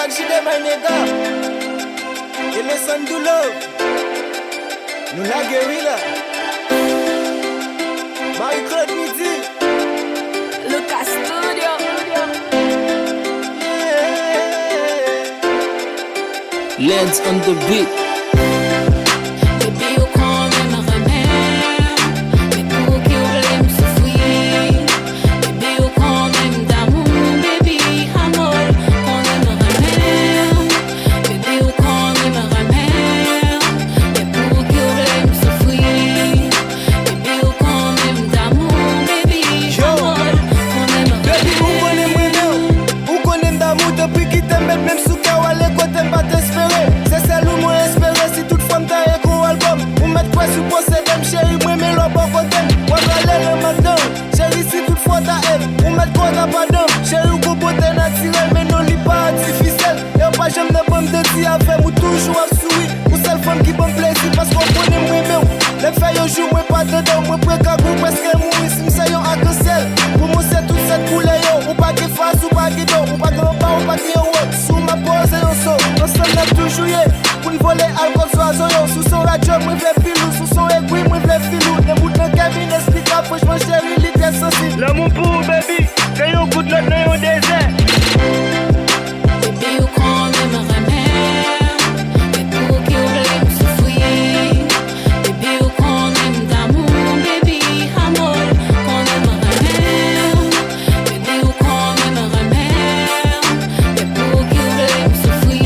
Black Jide, my nigga. Et le son du love. Nous la guérilla. Marie-Claude Midi. Lucas Studio. Lens on the beat. Baby, ou kon men me remer. Mais pour qui ou vle m soufri. Baby, ou kon men d'amour. Baby, amor, kon men me remer. Baby, ou kon men me remer. Mais pour qui ou vle m soufri. Baby, ou kon men d'amour. Baby, amor, kon men me remer. Baby, ou konen mwen ou konen d'amour depuis qui t'aime même sous kawale côté pas t'espérer. C'est celle où moi espérer si toute femme t'a écrit album. Ou mettre quoi sur posséder, chérie, moi mais le bon côté. Moi aller le matin, chérie si toutefois t'as aide. Ou mettre quoi t'as pas d'homme, chérie ou go beauté naturelle mais non li pas artificiel. Et pas j'aime ne pas me dire avec ou toujours à sourire. Ou celle femme qui bon plaisir parce qu'on connaît moi même. Les faits au jour moi pas dedans, moi près qu'à goût presque mourir si m'sa yon à ciel. Pour moi c'est toute cette couleur ou pas qui face ou pas qui don, ou pas grand pas ou pas qui yon sous ma pose et on saut. Ensemble n'a toujours yé. Pour nous voler alcool soit zoyon. Sous son radio moi v'lais filou, sous son aiguille moi v'lais filou. Les bouts de cabine explicable, franchement chérie l'idée sensible. L'amour pour baby, c'est yon coup de l'autre dans yon désert. Baby, ou kon men me remer. Mais pour qui ou vle m soufri. Baby, ou kon men d'amour. Baby, amor, kon men me remer. Baby, ou kon men me remer. Mais pour qui ou vle m soufri.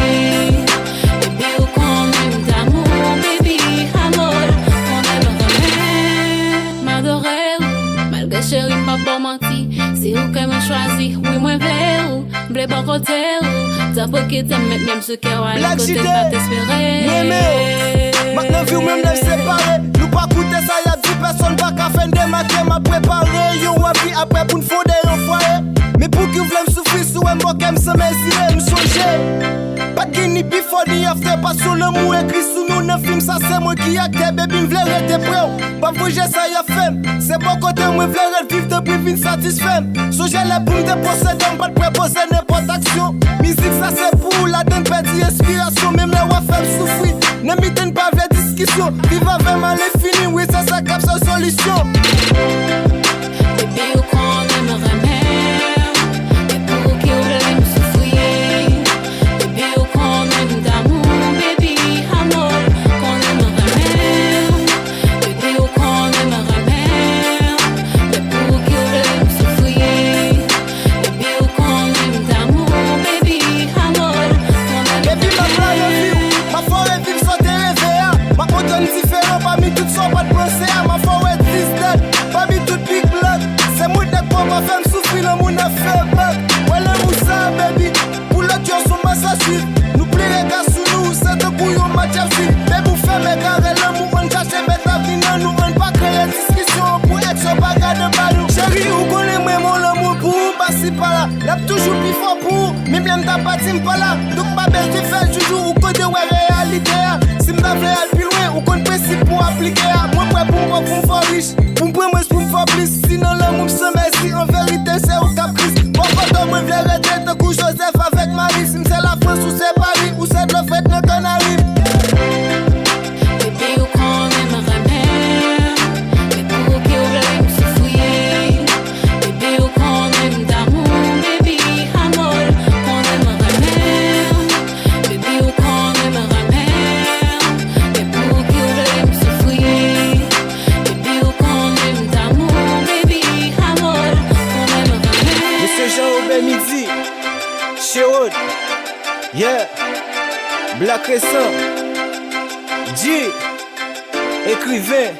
Baby, ou kon men d'amour. Baby, amor, kon men me remer. M'adore ou, malgré chéri m'a pas menti. C'est ou que me choisi, oui moi vle ou. M'ble pas côté ou. T'as pas qui t'aime même ce qu'elle a Black côté Jide, pas t'espérer. maintenant vu même les séparer. Nous pas coûter ça y'a 10 personnes pas qu'à faire des matins m'a préparé. Yo envie après pour nous fonder un foyer. Mais pour qui voulez me souffrir sous un mot qu'aime se mesure me songer. Pas de ni before ni after pas sur le mot écrit sous nous ne film ça c'est moi qui acte baby m'vle rester prêt. Pas bouger ça y'a fait. C'est bon côté moi v'le vivre depuis fin satisfait. Songer les boum de posséder pas de préposer n'importe action. Musique ça c'est pour la donne perdre inspiration même les wa faire souffrir. Ne m'étonne pas avec discussion. Vive avec mal et fini oui ça ça cap sa solution. Baby, ou kon men me remer. Mais pour qui ou vle m soufri. Baby, ou kon men d'amour. Baby, amor, kon men me remer. Baby, ou kon men me remer. Mais pour qui ou vle m soufri. Baby, ou kon men d'amour. Baby, amor, kon men me Baby ma plan vive, ma forêt vive sans te réveiller. Ma automne différent parmi toutes sortes pas de procès. Ma forêt distant, parmi toutes big blood. C'est moi de quoi ma femme souffre, le monde a fait peur. Ouais le moussa baby, pour le tueur son massacre. Nous plaît les gars sous nous, c'est de bouillon match à vie. Mais vous faites mes carrés, l'amour on cache mettre la vie dans nous. On pas créer discussion pour être sur bagarre de ballon. Chérie, vous connaissez vraiment l'amour pour vous passer par là. L'a toujours plus fort pour vous, même l'aime ta patine pas là. Donc ma belle qui fait toujours, ou côté ouais réalité. Si m'ta vle al plus loin, ou qu'on principe pour appliquer. Moi prêt pour me faire riche, pour me prendre pour me faire plus. Sinon l'amour se merci, en vérité c'est au caprice. Bon quand moi vle rester de coup Joseph avec Marie. Si c'est la France ou c'est Paris, ou c'est de la fête de Canaries. Baby, ou kon men me remer. Mais pour qui ou vle m soufri. Baby, ou kon men d'amour. Baby, amor, kon men me remer. Baby, ou kon men me remer. Mais pour qui ou vle m soufri. Baby, ou kon men d'amour. Baby, amor, kon men me remer. Monsieur Jean-Aubin Midi, Sherwood, yeah, Black Récent, G, écrivain.